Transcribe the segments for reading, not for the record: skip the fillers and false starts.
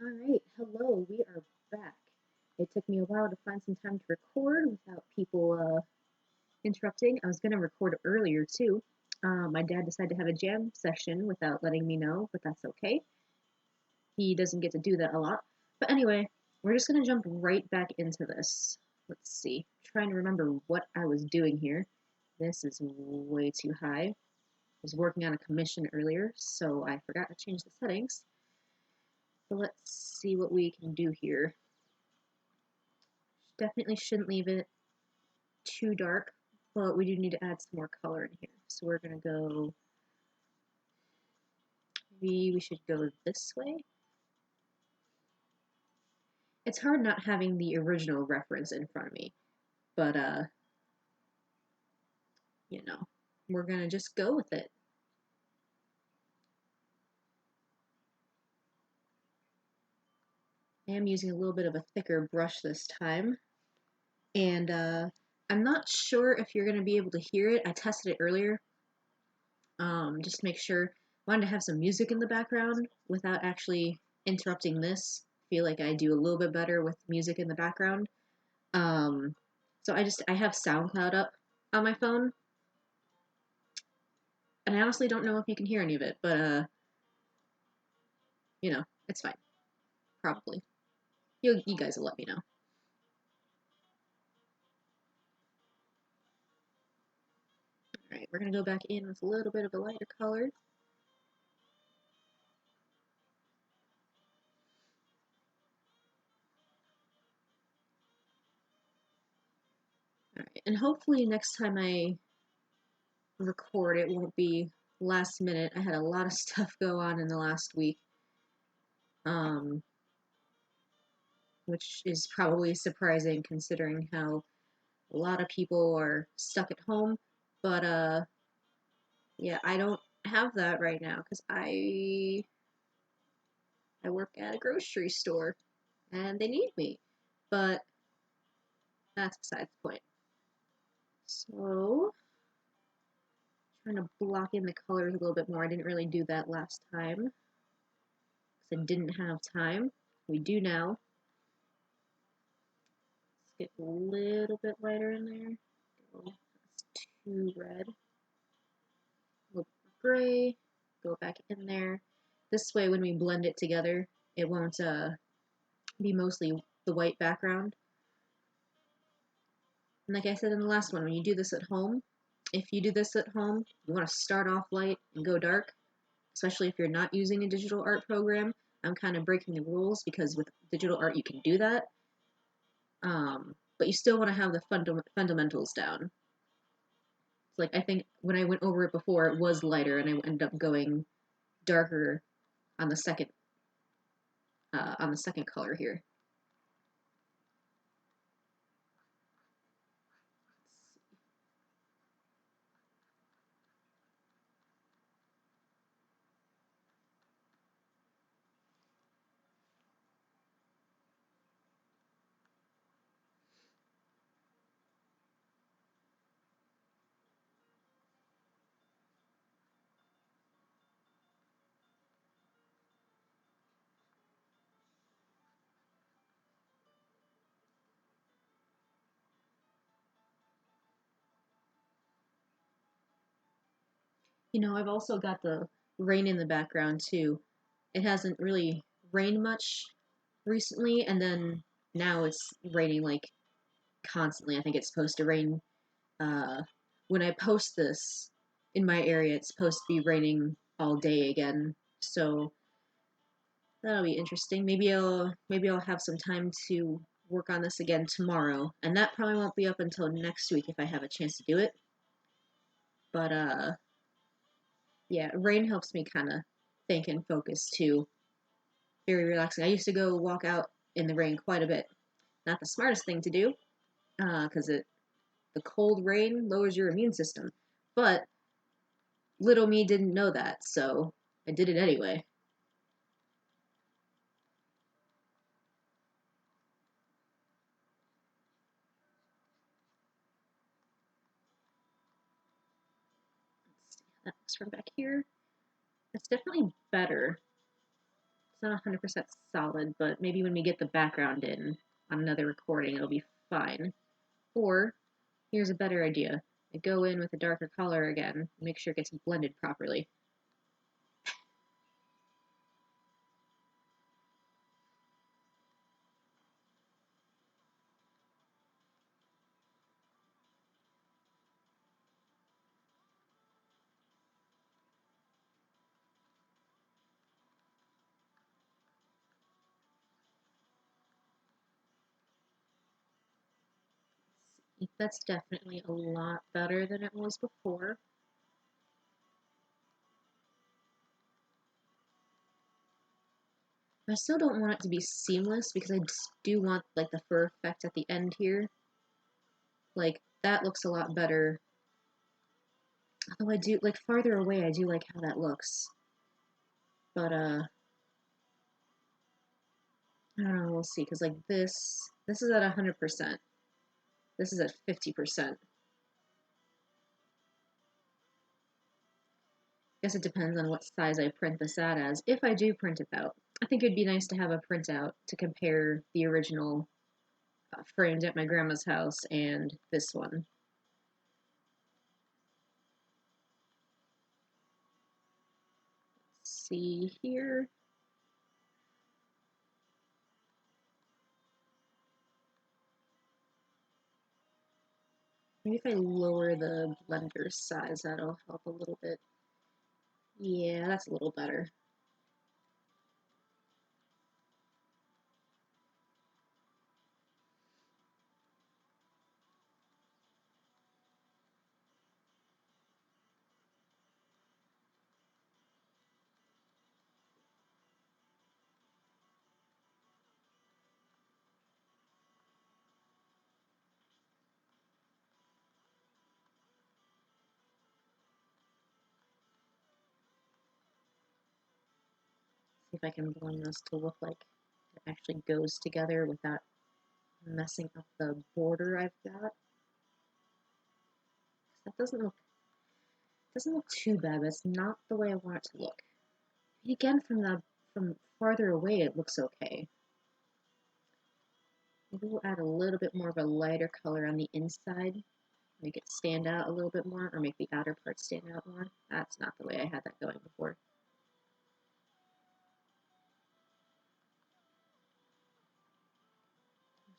Alright, hello, we are back. It took me a while to find some time to record without people interrupting. I was going to record earlier too. My dad decided to have a jam session without letting me know, but that's okay. He doesn't get to do that a lot. But anyway, we're just going to jump right back into this. Let's see. I'm trying to remember what I was doing here. This is way too high. I was working on a commission earlier, so I forgot to change the settings. So let's see what we can do here. Definitely shouldn't leave it too dark, but we do need to add some more color in here. So we're gonna go, maybe we should go this way. It's hard not having the original reference in front of me, but we're gonna just go with it. I am using a little bit of a thicker brush this time, and I'm not sure if you're gonna be able to hear it. I tested it earlier, just to make sure. I wanted to have some music in the background without actually interrupting this. Feel like I do a little bit better with music in the background. Um, so I have SoundCloud up on my phone, and I honestly don't know if you can hear any of it, but it's fine. Probably. You guys will let me know. Alright, we're gonna go back in with a little bit of a lighter color. Alright, and hopefully next time I record it won't be last minute. I had a lot of stuff go on in the last week. Which is probably surprising considering how a lot of people are stuck at home. But yeah, I don't have that right now because I work at a grocery store and they need me. But that's besides the point. So trying to block in the colors a little bit more. I didn't really do that last time because I didn't have time. We do now. Let's get a little bit lighter in there. Oh, that's too red. A little gray. Go back in there. This way, when we blend it together, it won't be mostly the white background. And like I said in the last one, when you do this at home, if you do this at home, you want to start off light and go dark, especially if you're not using a digital art program. I'm kind of breaking the rules because with digital art you can do that. But you still want to have the fundamentals down. Like I think when I went over it before, it was lighter, and I ended up going darker on the second color here. I've also got the rain in the background too. It hasn't really rained much recently, and then now it's raining like constantly. I think it's supposed to rain. Uh, when I post this in my area, it's supposed to be raining all day again. So that'll be interesting. Maybe I'll have some time to work on this again tomorrow, and that probably won't be up until next week if I have a chance to do it. But yeah, rain helps me kind of think and focus too. Very relaxing. I used to go walk out in the rain quite a bit. Not the smartest thing to do, because the cold rain lowers your immune system. But little me didn't know that, so I did it anyway. Let's see how that looks from back here. It's definitely better. not 100% solid, but maybe when we get the background in on another recording, it'll be fine. Or, here's a better idea. I go in with a darker color again, make sure it gets blended properly. That's definitely a lot better than it was before. I still don't want it to be seamless because I just do want like the fur effect at the end here. Like that looks a lot better. Although I do like farther away, I do like how that looks. But I don't know, we'll see. Because like this is at 100%. This is at 50%. Guess it depends on what size I print this out as. If I do print it out, I think it'd be nice to have a printout to compare the original framed at my grandma's house and this one. Let's see here. Maybe if I lower the blender size, that'll help a little bit. Yeah, that's a little better. See if I can blend this to look like it actually goes together without messing up the border I've got. That doesn't look too bad, but it's not the way I want it to look. And again, from farther away, it looks okay. Maybe we'll add a little bit more of a lighter color on the inside, make it stand out a little bit more, or make the outer part stand out more. That's not the way I had that going before.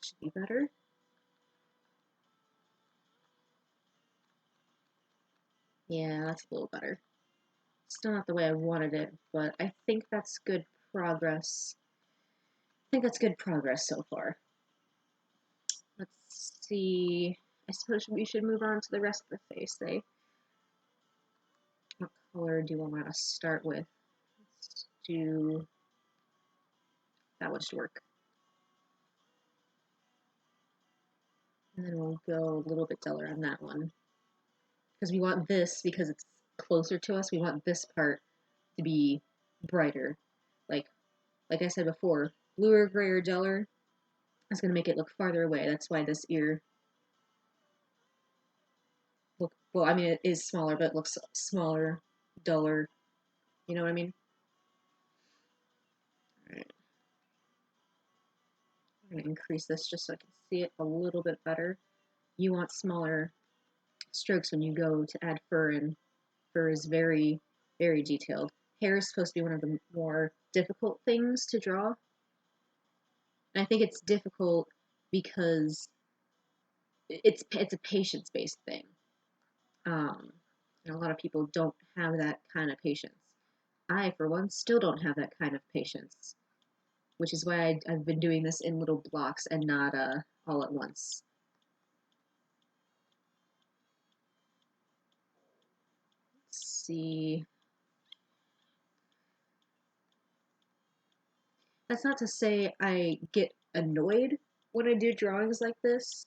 Should be better. Yeah, that's a little better. Still not the way I wanted it, but I think that's good progress. I think that's good progress so far. Let's see. I suppose we should move on to the rest of the face, eh? What color do I want to start with? Let's do that one should work. And then we'll go a little bit duller on that one. Because we want this, because it's closer to us, we want this part to be brighter. Like I said before, bluer, grayer, duller is going to make it look farther away. That's why this ear well, I mean, it is smaller, but it looks smaller, duller. You know what I mean? Alright. I'm going to increase this just so I can see it a little bit better. You want smaller strokes when you go to add fur, and fur is very, very detailed. Hair is supposed to be one of the more difficult things to draw. And I think it's difficult because it's a patience-based thing. And a lot of people don't have that kind of patience. I, for one, still don't have that kind of patience, which is why I've been doing this in little blocks and not all at once. Let's see. That's not to say I get annoyed when I do drawings like this,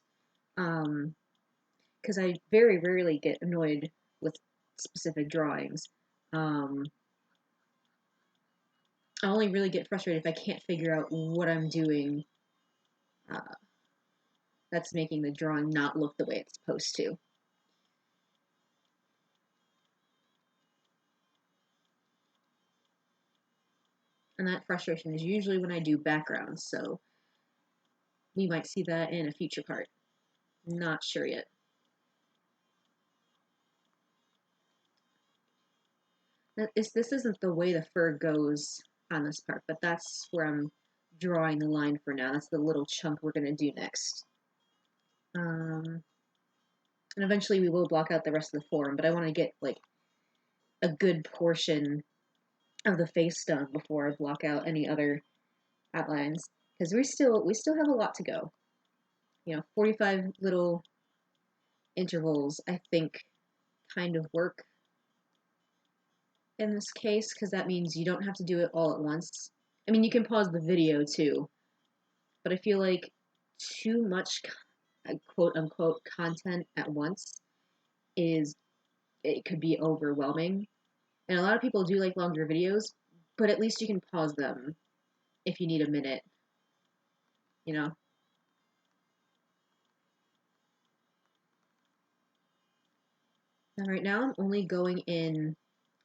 because I very rarely get annoyed with specific drawings. I only really get frustrated if I can't figure out what I'm doing that's making the drawing not look the way it's supposed to. And that frustration is usually when I do backgrounds, so we might see that in a future part. Not sure yet. This isn't the way the fur goes on this part, but that's where I'm drawing the line for now. That's the little chunk we're going to do next. And eventually we will block out the rest of the form, but I want to get like a good portion of the face done before I block out any other outlines, because we still have a lot to go. 45 little intervals, I think, kind of work in this case, because that means you don't have to do it all at once. I mean, you can pause the video too, but I feel like too much quote unquote content at once it could be overwhelming. And a lot of people do like longer videos, but at least you can pause them if you need a minute, you know? And right now I'm only going in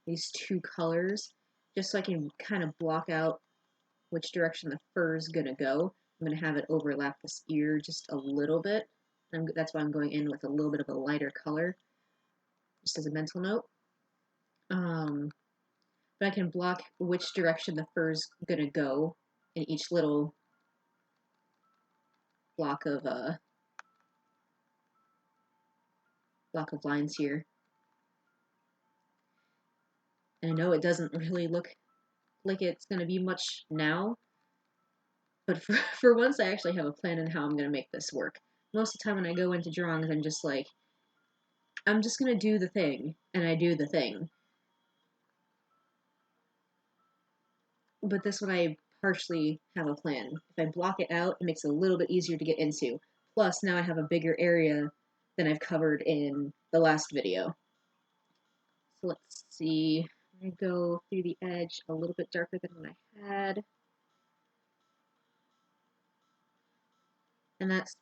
these two colors just so I can kind of block out which direction the fur is going to go. I'm going to have it overlap this ear just a little bit. And that's why I'm going in with a little bit of a lighter color, just as a mental note. But I can block which direction the fur is going to go in each little block of lines here. And I know it doesn't really look like it's going to be much now, but for once I actually have a plan on how I'm going to make this work. Most of the time when I go into drawings, I'm just like, I'm just going to do the thing, and I do the thing. But this one I partially have a plan. If I block it out, it makes it a little bit easier to get into. Plus, now I have a bigger area than I've covered in the last video. So let's see. I'm going to go through the edge a little bit darker than what I had. And that's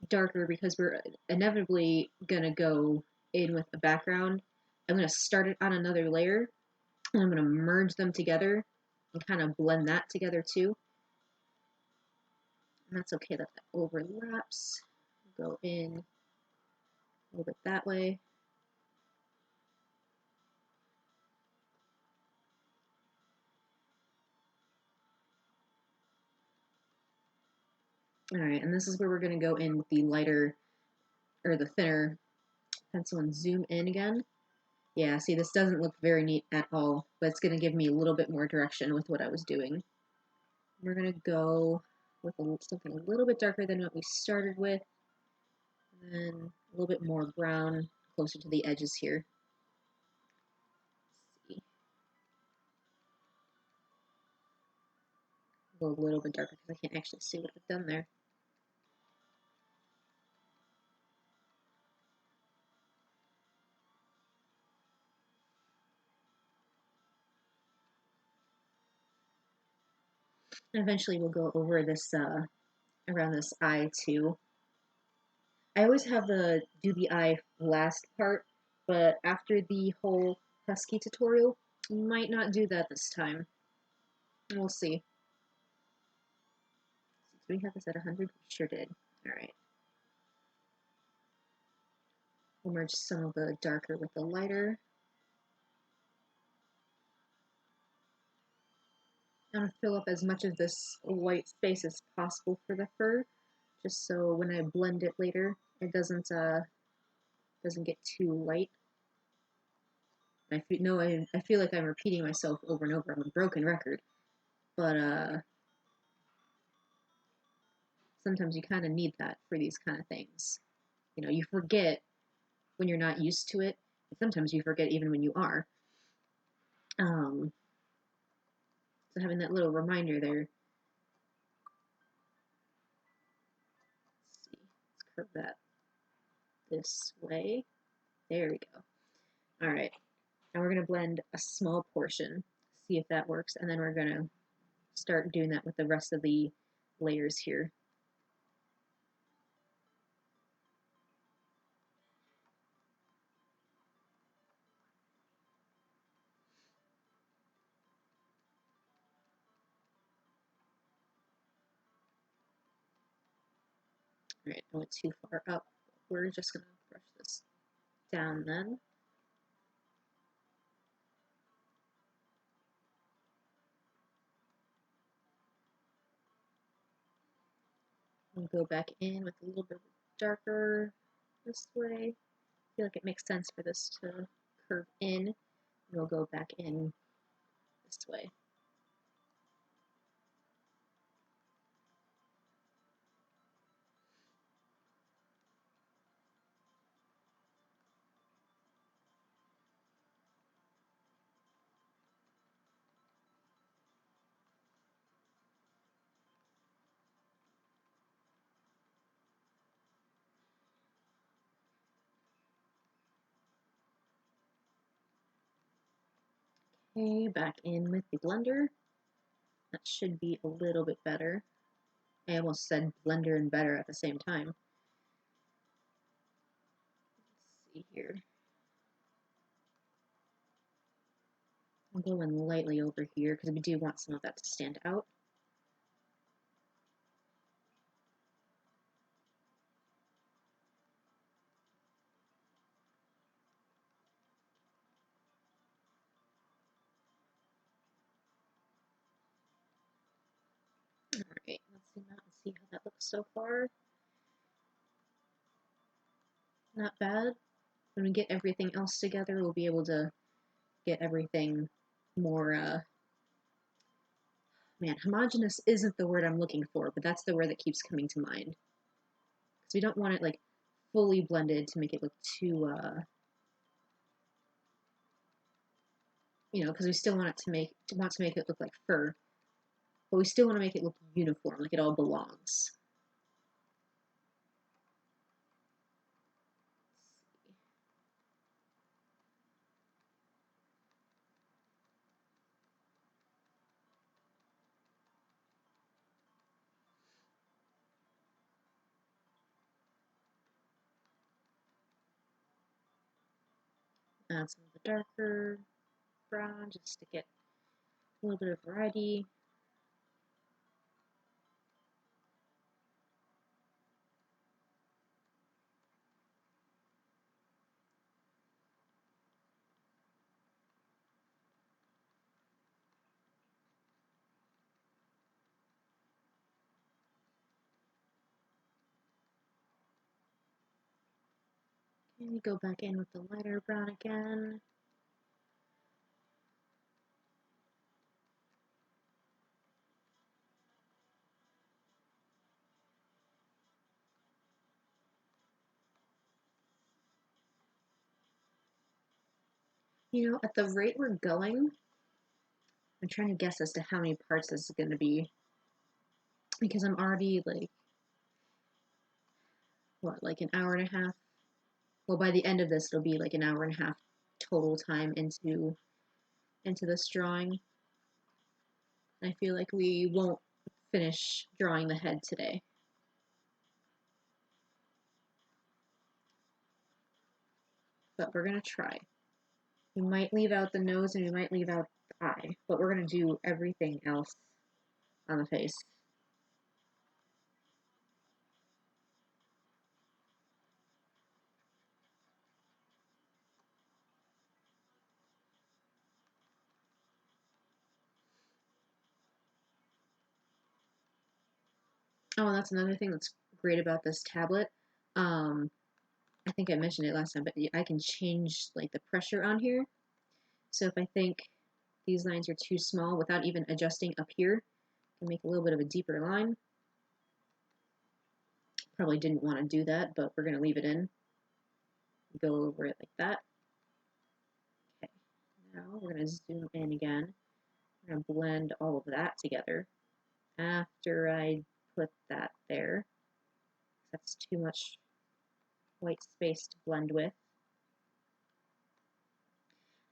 darker because we're inevitably going to go in with a background. I'm going to start it on another layer, and I'm going to merge them together and kind of blend that together too. And that's okay that that overlaps. Go in a little bit that way. Alright, and this is where we're going to go in with the lighter, or the thinner pencil and zoom in again. Yeah, see, this doesn't look very neat at all, but it's going to give me a little bit more direction with what I was doing. We're going to go with something a little bit darker than what we started with, and then a little bit more brown closer to the edges here. Let's see. Go a little bit darker because I can't actually see what I've done there. And eventually we'll go over this, around this eye too. I always have do the eye last part, but after the whole husky tutorial, might not do that this time. We'll see. Did we have this at 100? We sure did. Alright. We'll merge some of the darker with the lighter. I'm going to fill up as much of this white space as possible for the fur, just so when I blend it later, it doesn't get too light. I feel like I'm repeating myself over and over. I'm a broken record, but sometimes you kind of need that for these kind of things. You forget when you're not used to it, and sometimes you forget even when you are. So having that little reminder there. Let's see, let's curve that this way. There we go. All right, now we're gonna blend a small portion, see if that works, and then we're gonna start doing that with the rest of the layers here. Alright, I went too far up. We're just gonna brush this down then. We'll go back in with a little bit darker this way. I feel like it makes sense for this to curve in. And we'll go back in this way. Okay, back in with the blender. That should be a little bit better. I almost said blender and better at the same time. Let's see here. I'm going lightly over here because we do want some of that to stand out. Alright, let's zoom out and see how that looks so far. Not bad. When we get everything else together, we'll be able to get everything more, man, homogeneous isn't the word I'm looking for, but that's the word that keeps coming to mind. Because we don't want it, like, fully blended to make it look too, you know, because we still want it to make it look like fur, but we still want to make it look uniform, like it all belongs. Add some of the darker brown just to get a little bit of variety. And go back in with the lighter brown again. You know, at the rate we're going, I'm trying to guess as to how many parts this is going to be. Because I'm already, like, what, like an hour and a half? Well, by the end of this, it'll be like an hour and a half total time into this drawing. I feel like we won't finish drawing the head today. But we're going to try. We might leave out the nose and we might leave out the eye, but we're going to do everything else on the face. Oh, and that's another thing that's great about this tablet. I think I mentioned it last time, but I can change like the pressure on here. So if I think these lines are too small without even adjusting up here, I can make a little bit of a deeper line. Probably didn't want to do that, but we're going to leave it in. Go over it like that. Okay, now we're going to zoom in again. We're going to blend all of that together. After I put that there, that's too much white space to blend with.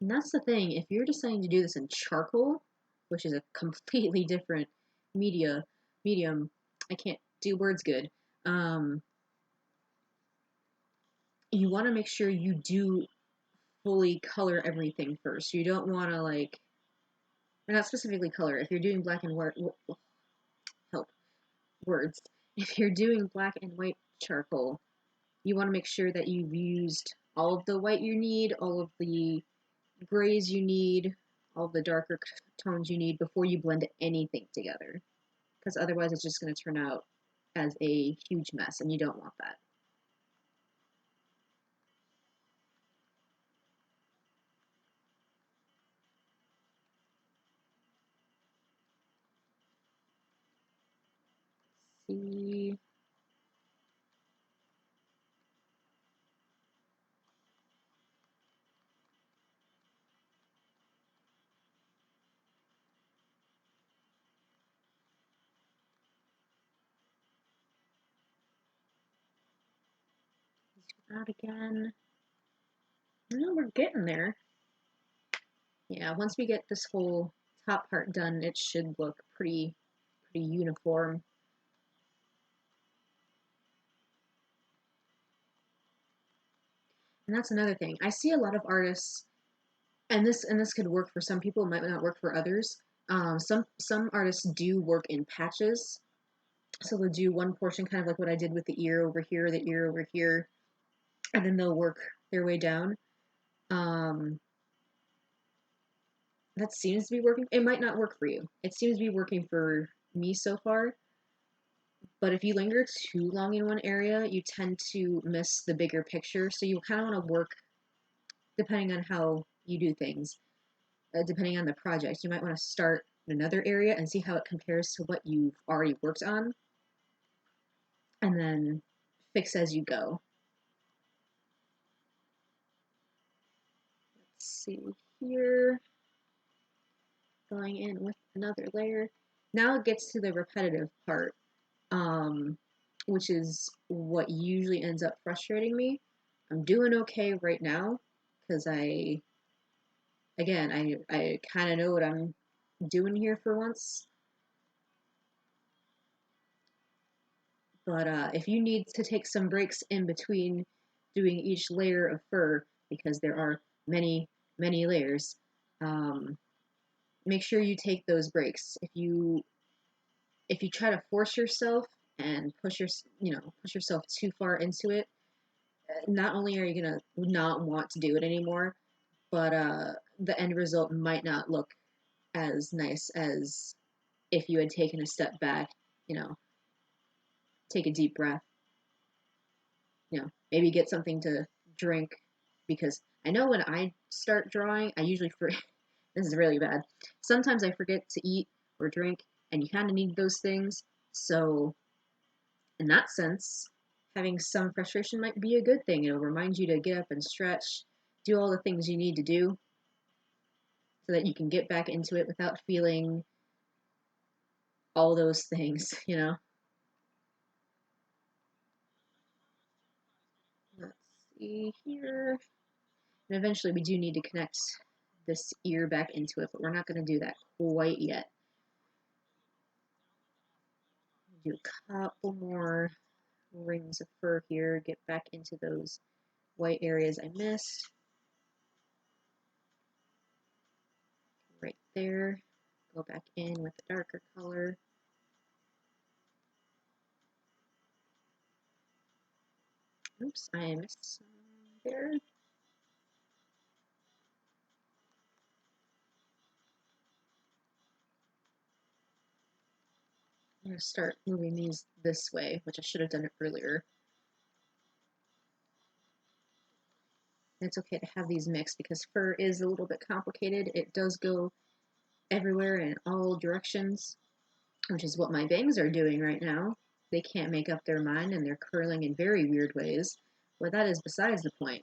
And that's the thing, if you're deciding to do this in charcoal, which is a completely different medium, I can't do words good, you want to make sure you do fully color everything first. You don't want to, like, or not specifically color, if you're doing black and white, help, words. if you're doing black and white charcoal, you want to make sure that you've used all of the white you need, all of the grays you need, all of the darker tones you need before you blend anything together. Because otherwise it's just going to turn out as a huge mess, and you don't want that. See, out again. No, we're getting there. Yeah, once we get this whole top part done, it should look pretty uniform. And that's another thing. I see a lot of artists, and this could work for some people, it might not work for others. Some artists do work in patches, so they'll do one portion, kind of like what I did with the ear over here, the ear over here, and then they'll work their way down. Um, that seems to be working. It might not work for you. It seems to be working for me so far. But if you linger too long in one area, you tend to miss the bigger picture. So you kind of want to work, depending on how you do things, depending on the project. You might want to start in another area and see how it compares to what you've already worked on, and then fix as you go. Let's see here. Going in with another layer. Now it gets to the repetitive part, which is what usually ends up frustrating me. I'm doing okay right now because I kind of know what I'm doing here for once. But if you need to take some breaks in between doing each layer of fur, because there are many layers, um, make sure you take those breaks. If you try to force yourself and push yourself too far into it, not only are you gonna not want to do it anymore, but the end result might not look as nice as if you had taken a step back, you know, take a deep breath, maybe get something to drink, because I know when I start drawing, I usually this is really bad. Sometimes I forget to eat or drink, and you kind of need those things. So, in that sense, having some frustration might be a good thing. It'll remind you to get up and stretch, do all the things you need to do so that you can get back into it without feeling all those things, you know? Let's see here. And eventually we do need to connect this ear back into it, but we're not going to do that quite yet. Do a couple more rings of fur here, get back into those white areas I missed. Right there. Go back in with the darker color. Oops, I missed some there. I'm going to start moving these this way, which I should have done it earlier. And it's okay to have these mixed because fur is a little bit complicated. It does go everywhere in all directions, which is what my bangs are doing right now. They can't make up their mind and they're curling in very weird ways. Well, that is besides the point.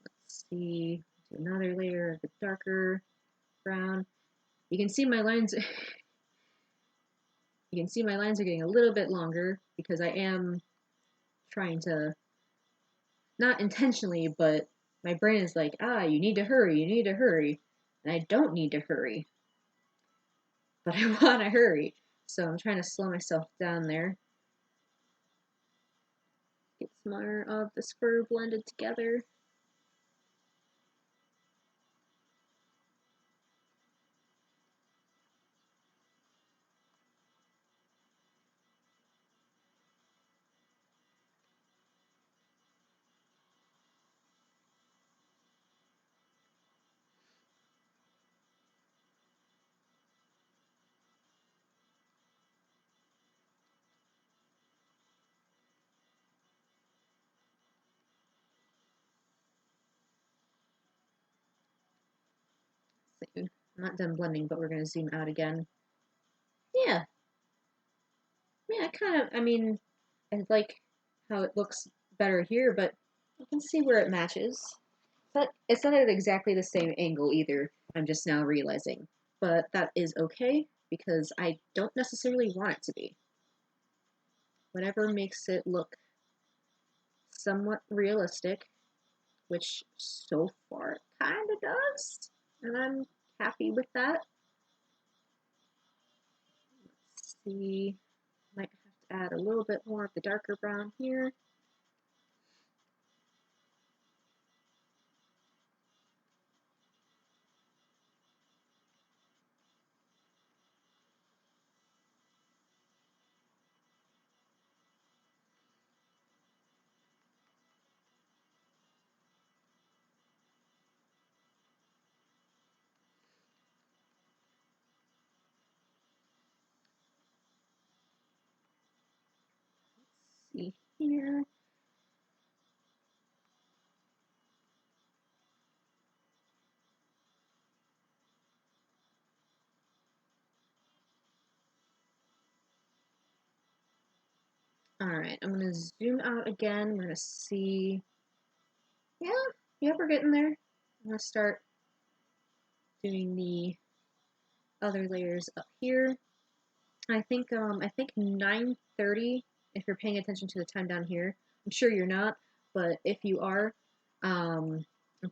Let's see, do another layer of the darker brown. You can see my lines. You can see my lines are getting a little bit longer because I am trying to, not intentionally, but my brain is like, you need to hurry, you need to hurry. And I don't need to hurry, but I want to hurry. So I'm trying to slow myself down there. Get some more of the fur blended together. I'm not done blending, but we're going to zoom out again. Yeah. Yeah, I mean, I like how it looks better here, but you can see where it matches. But it's not at exactly the same angle either, I'm just now realizing. But that is okay, because I don't necessarily want it to be. Whatever makes it look somewhat realistic, which so far it kind of does, and I'm happy with that. Let's see, might have to add a little bit more of the darker brown here. Let's see here. Alright, I'm going to zoom out again. We're going to see. Yeah, we're getting there. I'm going to start doing the other layers up here. I think 9:30, if you're paying attention to the time down here. I'm sure you're not, but if you are, I'm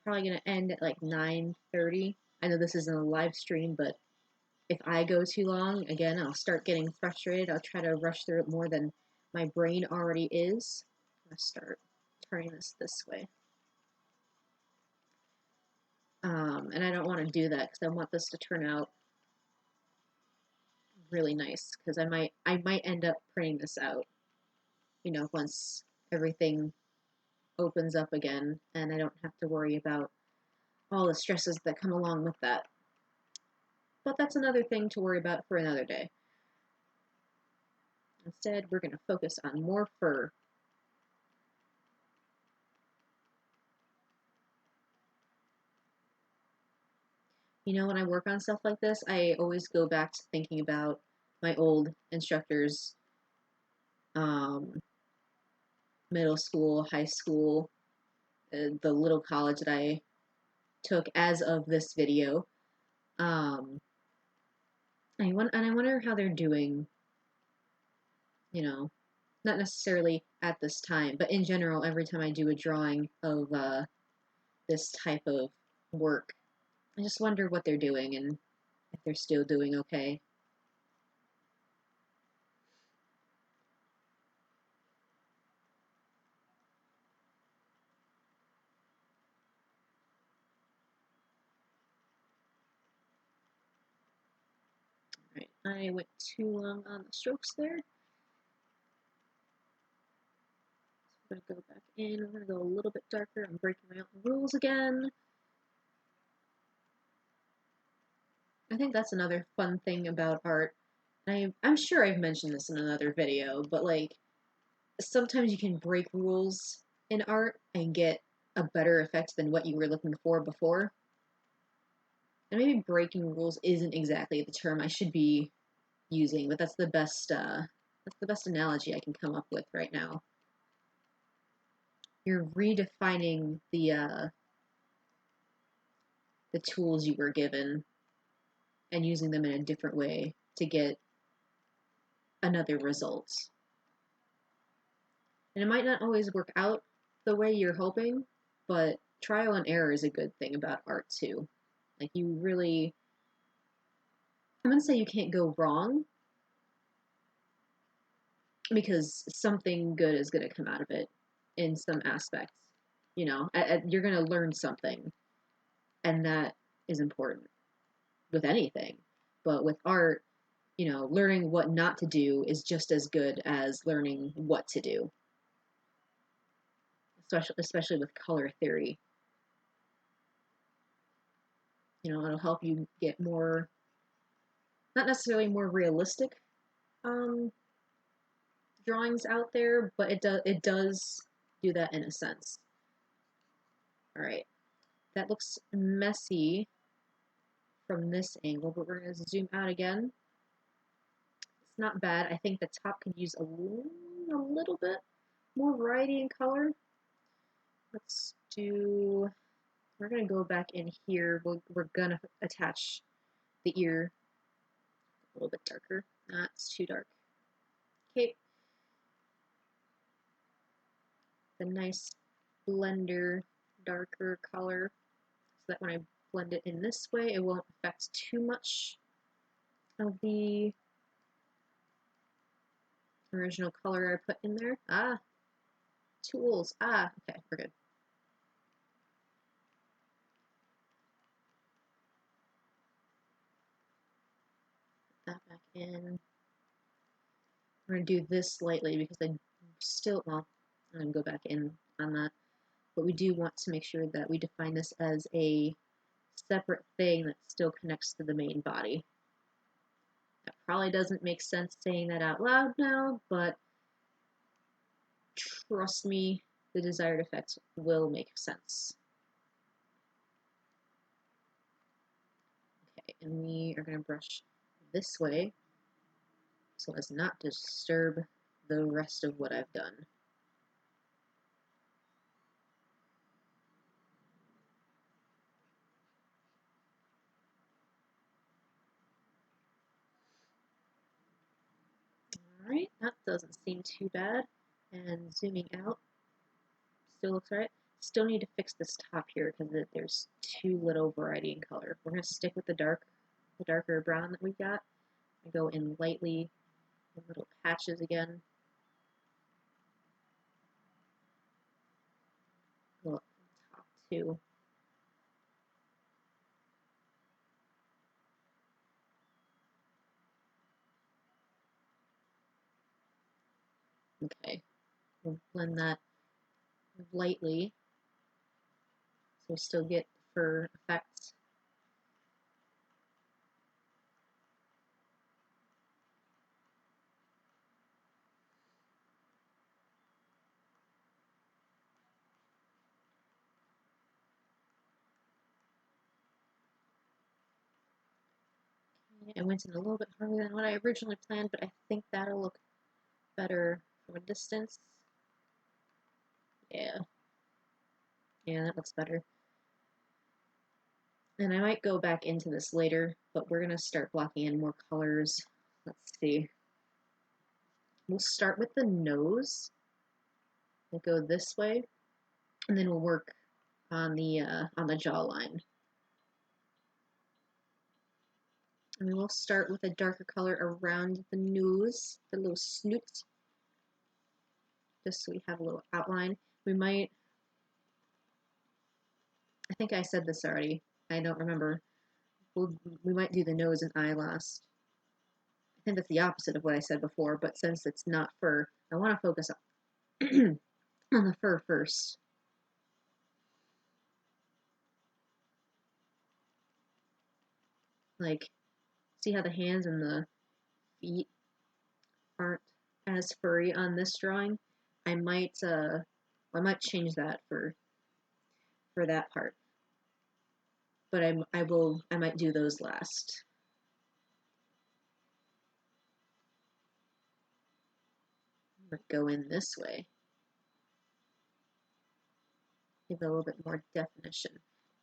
probably going to end at like 9:30. I know this isn't a live stream, but if I go too long, again, I'll start getting frustrated. I'll try to rush through it more than my brain already is. I'm going to start turning this way. And I don't want to do that because I want this to turn out really nice, because I might end up printing this out, once everything opens up again and I don't have to worry about all the stresses that come along with that. But that's another thing to worry about for another day. Instead, we're going to focus on more fur. When I work on stuff like this, I always go back to thinking about my old instructors, middle school, high school, the little college that I took as of this video. And I wonder how they're doing, not necessarily at this time, but in general, every time I do a drawing of this type of work, I just wonder what they're doing and if they're still doing okay. Alright, I went too long on the strokes there. So I'm going to go back in. I'm going to go a little bit darker. I'm breaking my own rules again. I think that's another fun thing about art. I'm sure I've mentioned this in another video, but like, sometimes you can break rules in art and get a better effect than what you were looking for before. And maybe breaking rules isn't exactly the term I should be using, but that's the best analogy I can come up with right now. You're redefining the tools you were given and using them in a different way to get another result. And it might not always work out the way you're hoping, but trial and error is a good thing about art too. Like, you really, I'm gonna say you can't go wrong, because something good is gonna come out of it in some aspects. You're gonna learn something, and that is important with anything. But with art, learning what not to do is just as good as learning what to do, especially with color theory. It'll help you get more, not necessarily more realistic drawings out there, but it does do that in a sense. All right, that looks messy from this angle, but we're going to zoom out again. It's not bad. I think the top could use a little bit more variety in color. Let's do, we're going to go back in here. We're going to attach the ear a little bit darker. That's too dark. Okay. The nice blender darker color so that when I blend it in this way, it won't affect too much of the original color I put in there. Ah, tools. Ah, okay, we're good. Put that back in. We're going to do this slightly because I still, well, I'm going to go back in on that. But we do want to make sure that we define this as a separate thing that still connects to the main body. That probably doesn't make sense saying that out loud now, but trust me, the desired effect will make sense. Okay, and we are going to brush this way so as not to disturb the rest of what I've done. Alright, that doesn't seem too bad. And zooming out, still looks alright. Still need to fix this top here because there's too little variety in color. We're going to stick with the darker brown that we've got. I go in lightly in little patches again. Go up the top too. Okay, we'll blend that lightly so we still get fur effects. I went in a little bit harder than what I originally planned, but I think that'll look better from a distance. Yeah. Yeah, that looks better. And I might go back into this later, but we're going to start blocking in more colors. Let's see. We'll start with the nose. We'll go this way, and then we'll work on the jawline. And we will start with a darker color around the nose, the little snoot, just so we have a little outline. We might, I think I said this already, I don't remember. We might do the nose and eye last. I think that's the opposite of what I said before, but since it's not fur, I want to focus on, on the fur first. Like, see how the hands and the feet aren't as furry on this drawing? I might change that for that part. But I might do those last. Go in this way. Give it a little bit more definition.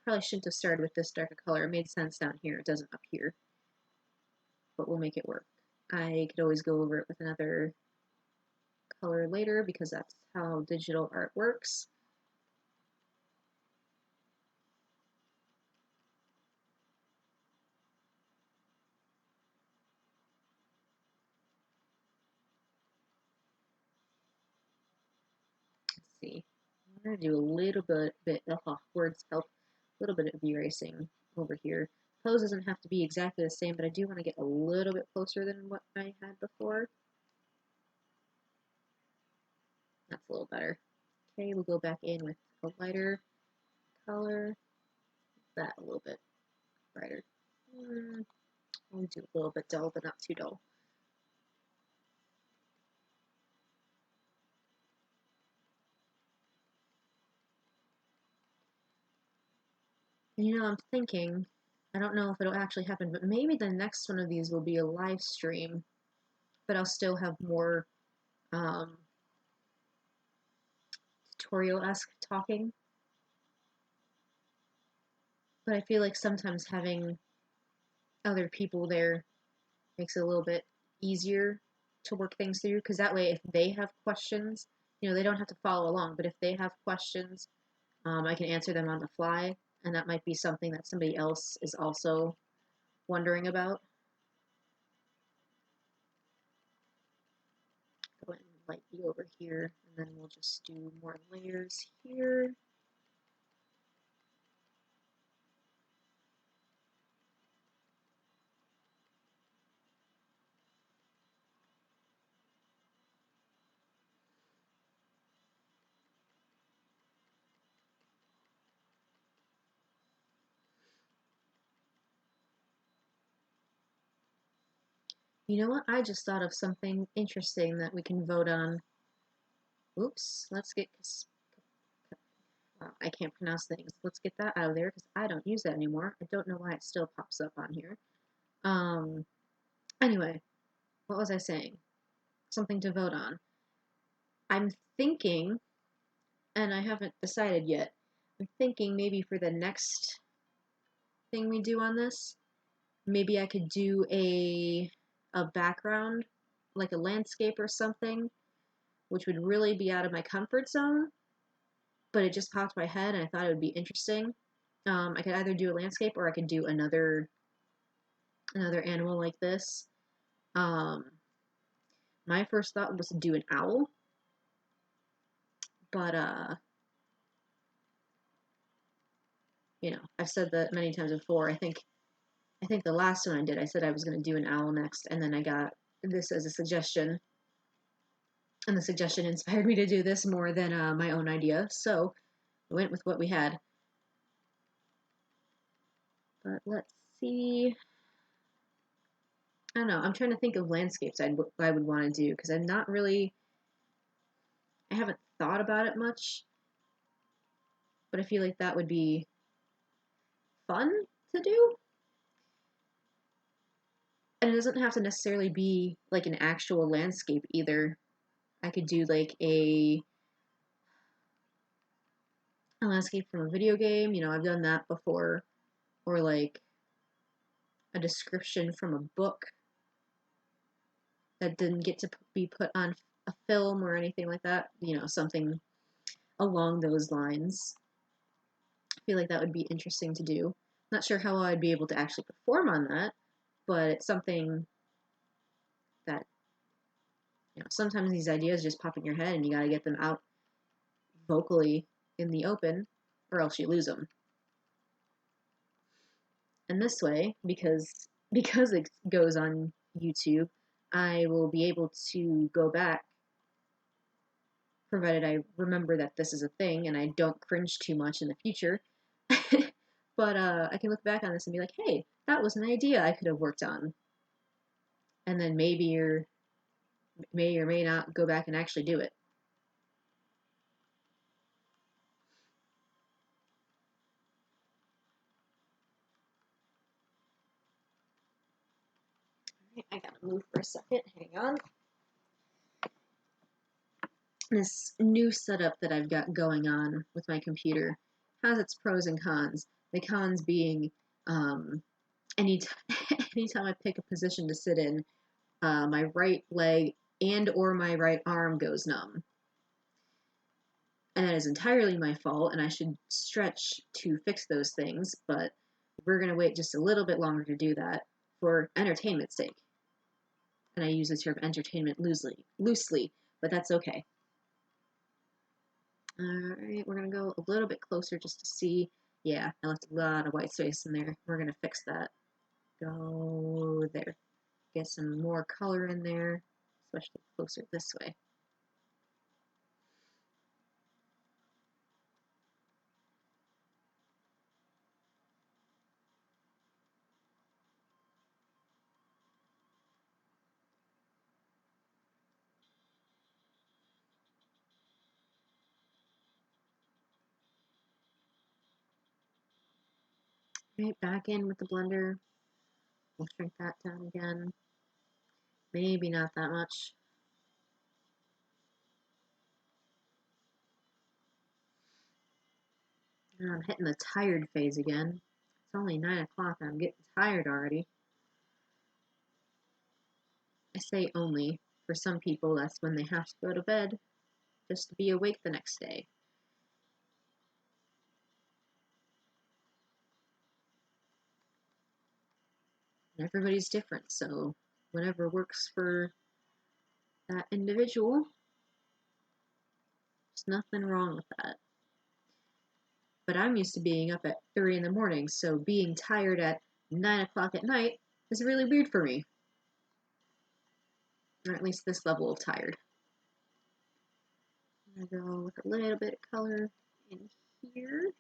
Probably shouldn't have started with this darker color. It made sense down here. It doesn't up here. But we'll make it work. I could always go over it with another color later because that's how digital art works. Let's see. I'm going to do a little bit words help, a little bit of erasing over here. Pose doesn't have to be exactly the same, but I do want to get a little bit closer than what I had before. That's a little better. Okay, we'll go back in with a lighter color. That a little bit brighter. I'll do a little bit dull, but not too dull. And I'm thinking I don't know if it'll actually happen, but maybe the next one of these will be a live stream, but I'll still have more um, tutorial-esque talking. But I feel like sometimes having other people there makes it a little bit easier to work things through, because that way if they have questions, they don't have to follow along, but if they have questions, I can answer them on the fly, and that might be something that somebody else is also wondering about. Go ahead and light you over here, and then we'll just do more layers here. You know what? I just thought of something interesting that we can vote on. Oops, let's get, I can't pronounce things. Let's get that out of there because I don't use that anymore. I don't know why it still pops up on here. Um, anyway, what was I saying? Something to vote on. I'm thinking, and I haven't decided yet, I'm thinking maybe for the next thing we do on this, maybe I could do a background, like a landscape or something, which would really be out of my comfort zone, but it just popped in my head and I thought it would be interesting. I could either do a landscape or I could do another animal like this. Um, my first thought was to do an owl, but I've said that many times before. I think the last one I did, I said I was going to do an owl next, and then I got this as a suggestion, and the suggestion inspired me to do this more than my own idea. So I went with what we had. But let's see. I don't know. I'm trying to think of landscapes I would want to do because I haven't thought about it much, but I feel like that would be fun to do. And it doesn't have to necessarily be like an actual landscape either. I could do like a landscape from a video game. I've done that before. Or like a description from a book that didn't get to be put on a film or anything like that. Something along those lines. I feel like that would be interesting to do. Not sure how I'd be able to actually perform on that, but it's something that, sometimes these ideas just pop in your head and you gotta get them out vocally in the open or else you lose them. And this way, because it goes on YouTube, I will be able to go back, provided I remember that this is a thing and I don't cringe too much in the future. But I can look back on this and be like, hey, that was an idea I could have worked on. And then maybe you may or may not go back and actually do it. I gotta move for a second. Hang on. This new setup that I've got going on with my computer has its pros and cons. The cons being anytime, anytime I pick a position to sit in, my right leg and or my right arm goes numb. And that is entirely my fault, and I should stretch to fix those things, but we're going to wait just a little bit longer to do that for entertainment's sake. And I use the term entertainment loosely, but that's okay. Alright, we're going to go a little bit closer just to see. Yeah, I left a lot of white space in there. We're going to fix that. Go there. Get some more color in there, especially closer this way. Okay, back in with the blender. We'll shrink that down again. Maybe not that much. Now I'm hitting the tired phase again. It's only 9 o'clock and I'm getting tired already. I say only. For some people, that's when they have to go to bed, just to be awake the next day. And everybody's different, so whatever works for that individual, there's nothing wrong with that. But I'm used to being up at 3 in the morning, so being tired at 9 o'clock at night is really weird for me. Or at least this level of tired. I'm gonna go with a little bit of color in here.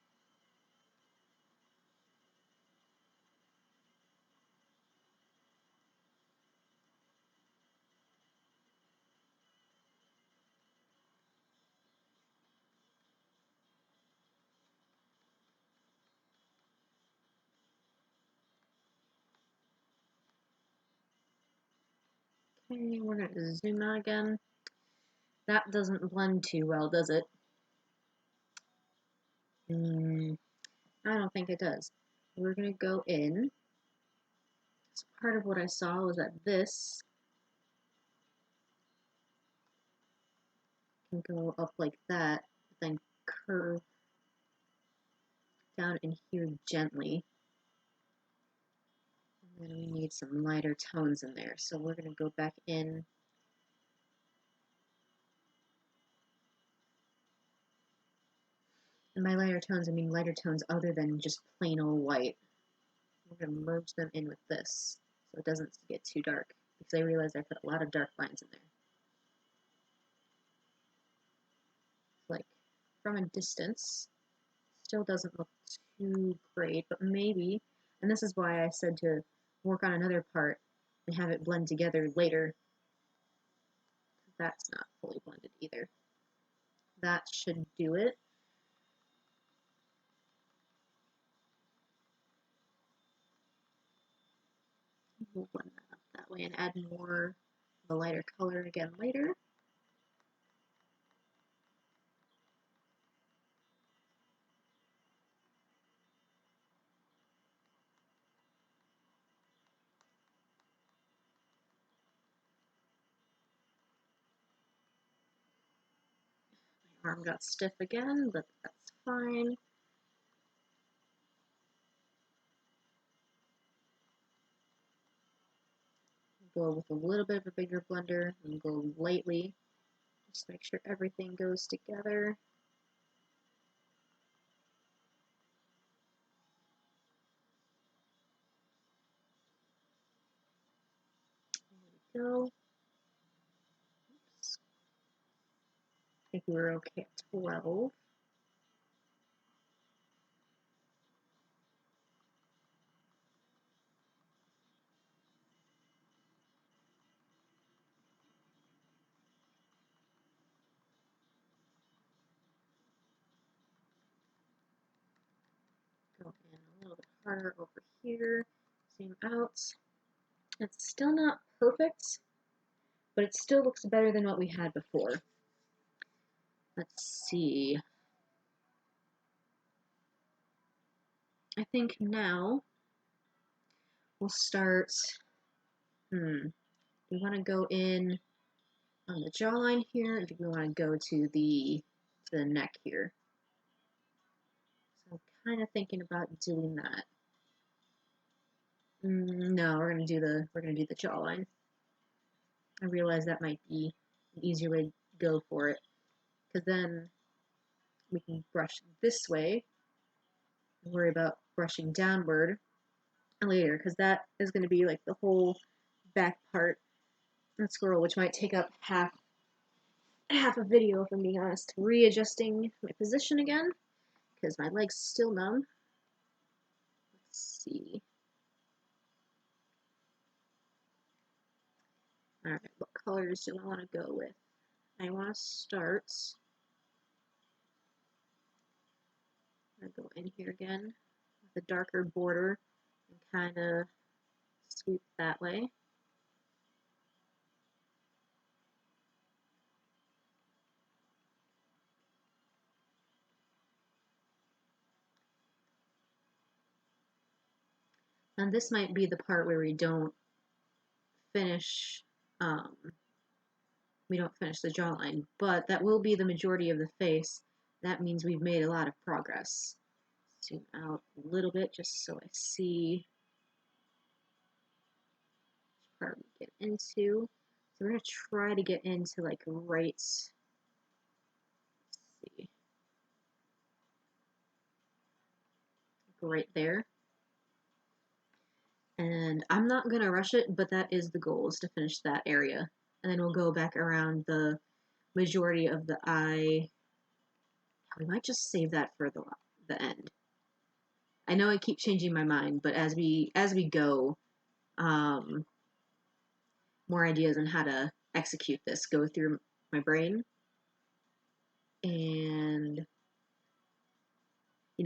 Okay, we're gonna zoom out again. That doesn't blend too well, does it? I don't think it does. We're gonna go in. So part of what I saw was that this can go up like that, then curve down in here gently. And then we need some lighter tones in there. So we're gonna go back in. And by lighter tones, I mean lighter tones other than just plain old white. We're going to merge them in with this so it doesn't get too dark, because I realized I put a lot of dark lines in there. Like, from a distance, still doesn't look too great, but maybe, and this is why I said to work on another part and have it blend together later. That's not fully blended either. That should do it. We'll blend that up that way and add more of a lighter color again later. My arm got stiff again, but that's fine. Go with a little bit of a bigger blender and go lightly. Just make sure everything goes together. There we go. Oops. I think we were okay at 12. Go in a little bit harder over here. Zoom out. It's still not perfect, but it still looks better than what we had before. Let's see. I think now we'll start. We want to go in on the jawline here, or do we want to go to the neck here? So I'm kind of thinking about doing that. No, we're gonna do the jawline. I realize that might be an easier way to go for it, because then we can brush this way and worry about brushing downward later, because that is going to be like the whole back part of Squirrel, which might take up half a video, if I'm being honest. Readjusting my position again, because my leg's still numb. Let's see. Alright, what colors do I want to go with? I want to start. I'm going to go in here again with the darker border and kind of sweep that way. And this might be the part where finish um, we don't finish the jawline, but that will be the majority of the face. That means we've made a lot of progress. Zoom out a little bit just so I see which part we get into. So we're going to try to get into like right, let's see, right there. And I'm not going to rush it, but that is the goal, is to finish that area. And then we'll go back around the majority of the eye. We might just save that for the end. I know I keep changing my mind, but as we go, more ideas on how to execute this go through my brain. And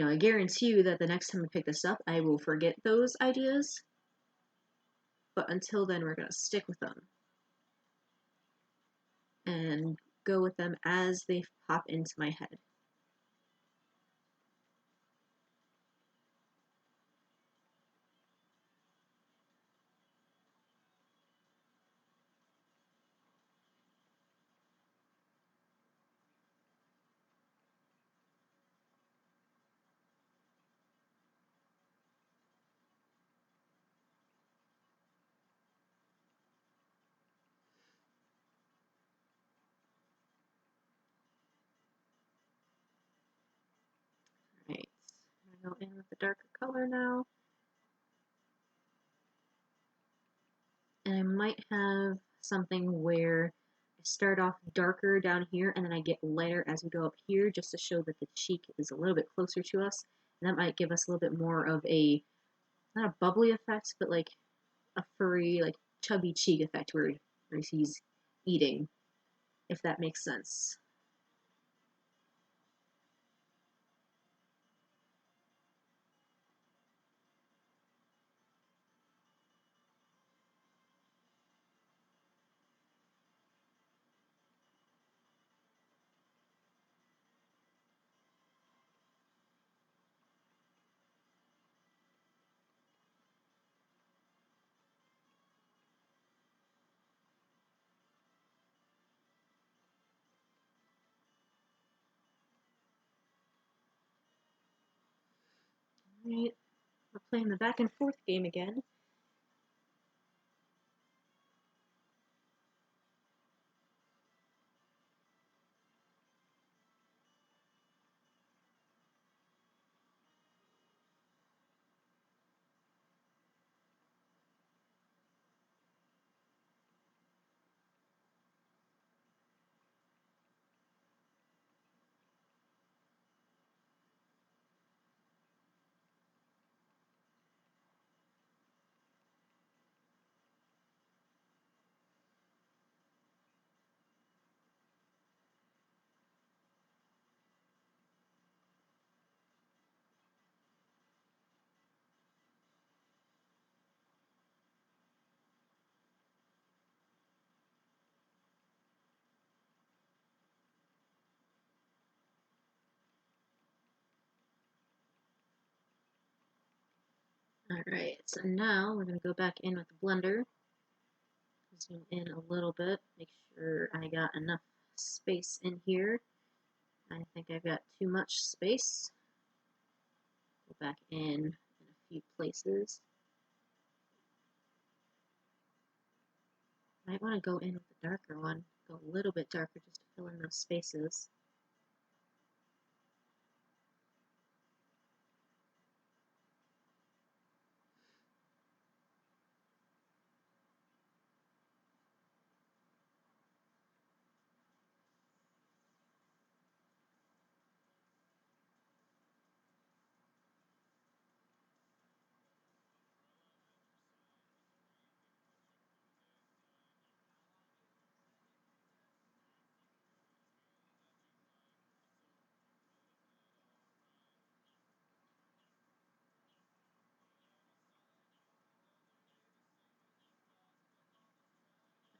I guarantee you that the next time I pick this up, I will forget those ideas. But until then, we're going to stick with them and go with them as they pop into my head. Right, I'm going to go in with the darker color now. And I might have something where I start off darker down here and then I get lighter as we go up here just to show that the cheek is a little bit closer to us. And that might give us a little bit more of a, not a bubbly effect, but like a furry, like chubby cheek effect where he's eating, if that makes sense. Alright, we're playing the back and forth game again. Alright, so now we're going to go back in with the blender. Zoom in a little bit, make sure I got enough space in here. I think I've got too much space. Go back in a few places. Might want to go in with the darker one, go a little bit darker just to fill in those spaces.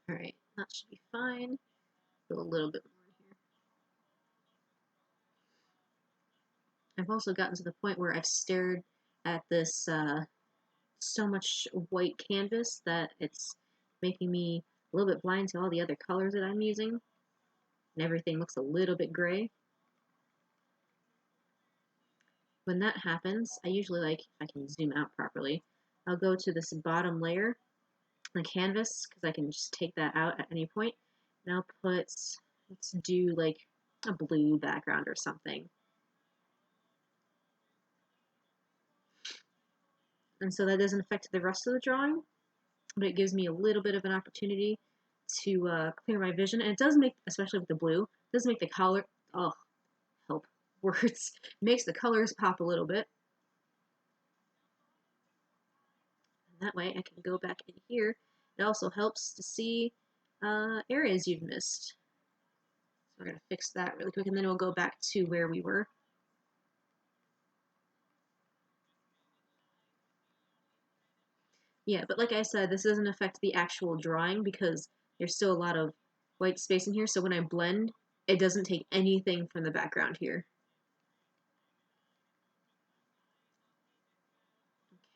Alright, that should be fine. Go a little bit more here. I've also gotten to the point where I've stared at this so much white canvas that it's making me a little bit blind to all the other colors that I'm using, and everything looks a little bit gray. When that happens, I usually like, if I can zoom out properly, I'll go to this bottom layer, the canvas, because I can just take that out at any point, and I'll put, let's do like a blue background or something. And so that doesn't affect the rest of the drawing, but it gives me a little bit of an opportunity to clear my vision. And it does make, especially with the blue, it does make the color, oh, help, words, makes the colors pop a little bit. And that way I can go back in here. It also helps to see areas you've missed. So we're going to fix that really quick, and then we'll go back to where we were. Yeah, but like I said, this doesn't affect the actual drawing because there's still a lot of white space in here, so when I blend, it doesn't take anything from the background here.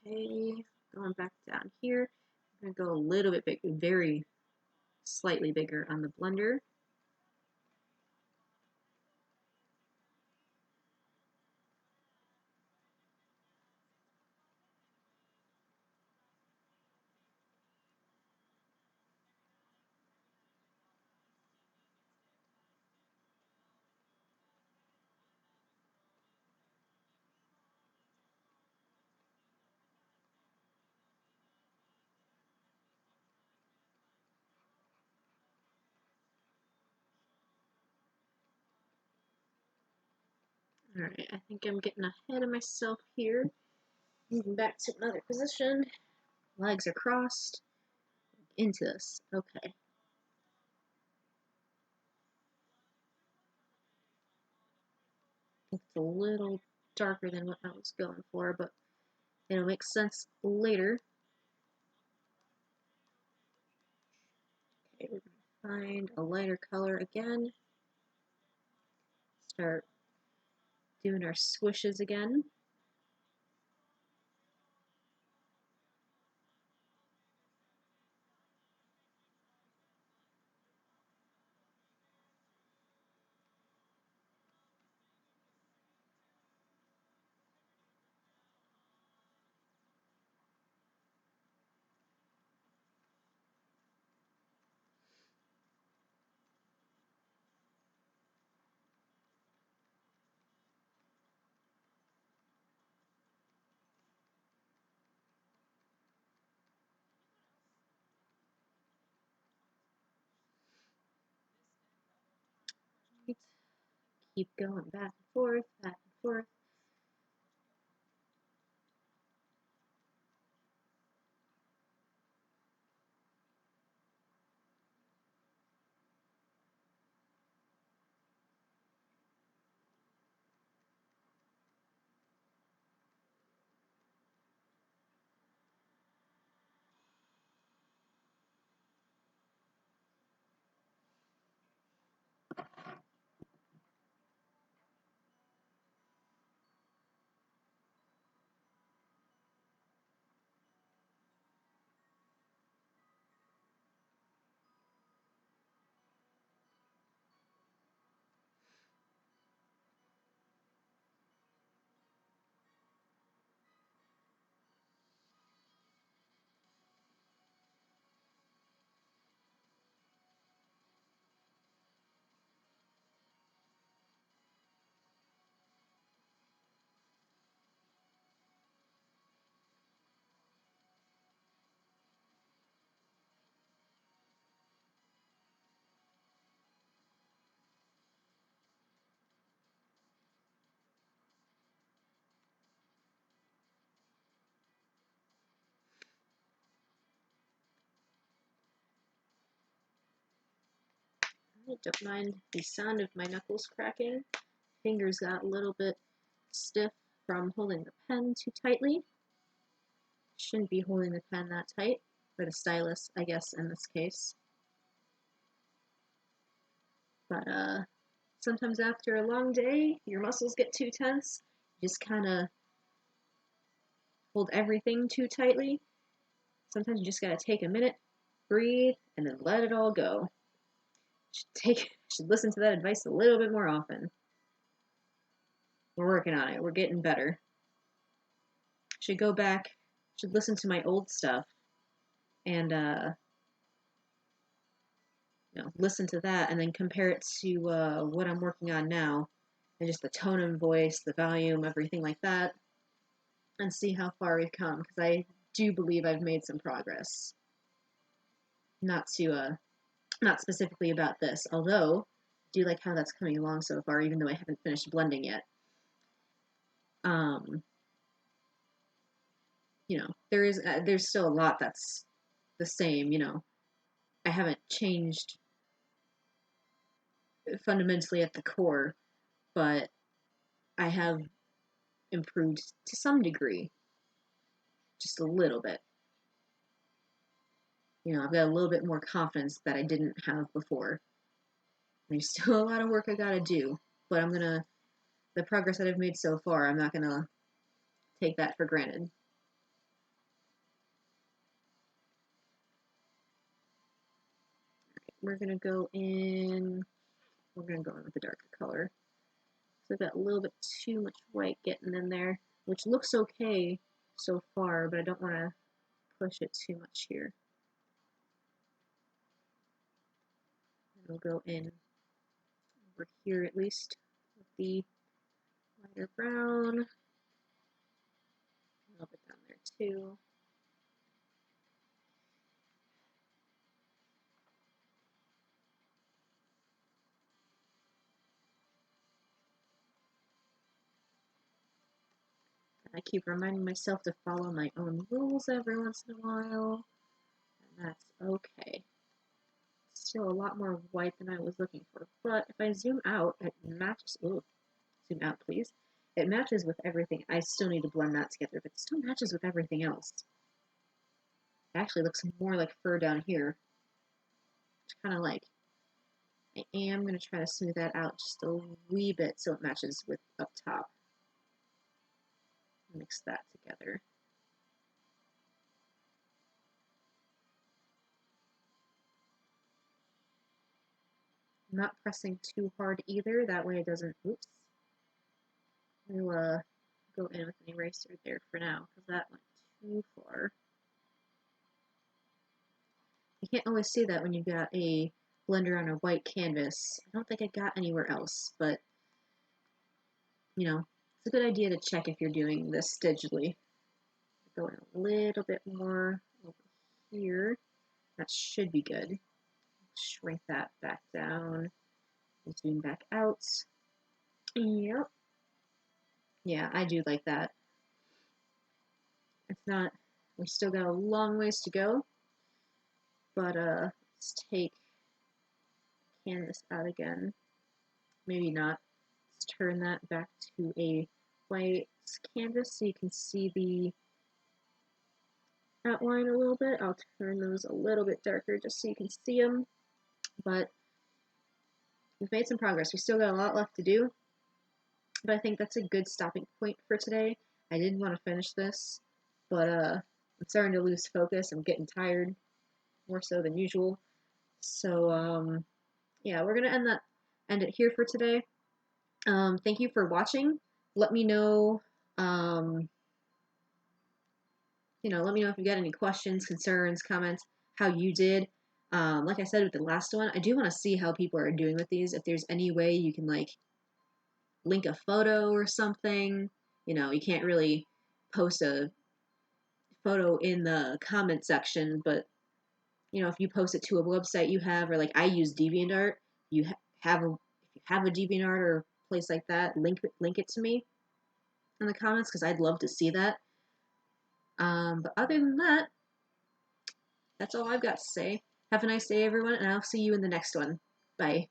Okay, going back down here, I'm gonna go a little bit big, very slightly bigger on the blender. Alright, I think I'm getting ahead of myself here. Moving back to another position. Legs are crossed. Into this. Okay. It's a little darker than what I was going for, but it'll make sense later. Okay, we're going to find a lighter color again. Start doing our swishes again. Right. Keep going back and forth, back and forth. I don't mind the sound of my knuckles cracking. Fingers got a little bit stiff from holding the pen too tightly. Shouldn't be holding the pen that tight, or the stylus, I guess, in this case. But sometimes after a long day, your muscles get too tense. You just kind of hold everything too tightly. Sometimes you just gotta take a minute, breathe, and then let it all go. Should listen to that advice a little bit more often. We're working on it. We're getting better. Should go back. Should listen to my old stuff and listen to that and then compare it to what I'm working on now, and just the tone of voice, the volume, everything like that, and see how far we've come. Because I do believe I've made some progress. Not specifically about this, although I do like how that's coming along so far, even though I haven't finished blending yet. There's still a lot that's the same. I haven't changed fundamentally at the core, but I have improved to some degree, just a little bit. I've got a little bit more confidence that I didn't have before. There's still a lot of work I gotta do, but the progress that I've made so far, I'm not gonna take that for granted. We're gonna go in with the darker color. So I've got a little bit too much white getting in there, which looks okay so far, but I don't want to push it too much here. And we'll go in over here at least with the lighter brown. A little bit down there too. I keep reminding myself to follow my own rules every once in a while, and that's okay. Still a lot more white than I was looking for, but if I zoom out, it matches. Ooh, zoom out, please. It matches with everything. I still need to blend that together, but it still matches with everything else. It actually looks more like fur down here, which I kind of like. I am going to try to smooth that out just a wee bit so it matches with up top. Mix that together. I'm not pressing too hard either, that way it doesn't, oops. We'll go in with an eraser there for now, because that went too far. You can't always see that when you've got a blender on a white canvas. I don't think I got anywhere else, but, it's a good idea to check if you're doing this digitally. Go in a little bit more over here. That should be good. Shrink that back down. Zoom back out. Yep. Yeah, I do like that. It's not, we still got a long ways to go, but let's take canvas out again. Maybe not. Let's turn that back to a white canvas so you can see the outline a little bit. I'll turn those a little bit darker just so you can see them, but we've made some progress. We still got a lot left to do, but I think that's a good stopping point for today. I didn't want to finish this, but I'm starting to lose focus. I'm getting tired, more so than usual. So yeah, we're gonna end it here for today. Thank you for watching. Let me know, let me know if you got any questions, concerns, comments, how you did. Like I said with the last one, I do want to see how people are doing with these. If there's any way you can link a photo or something. You can't really post a photo in the comment section, but if you post it to a website you have, or I use DeviantArt, you have a if you have a DeviantArt or a place like that, link it to me in the comments because I'd love to see that. But other than that, that's all I've got to say. Have a nice day, everyone, and I'll see you in the next one. Bye.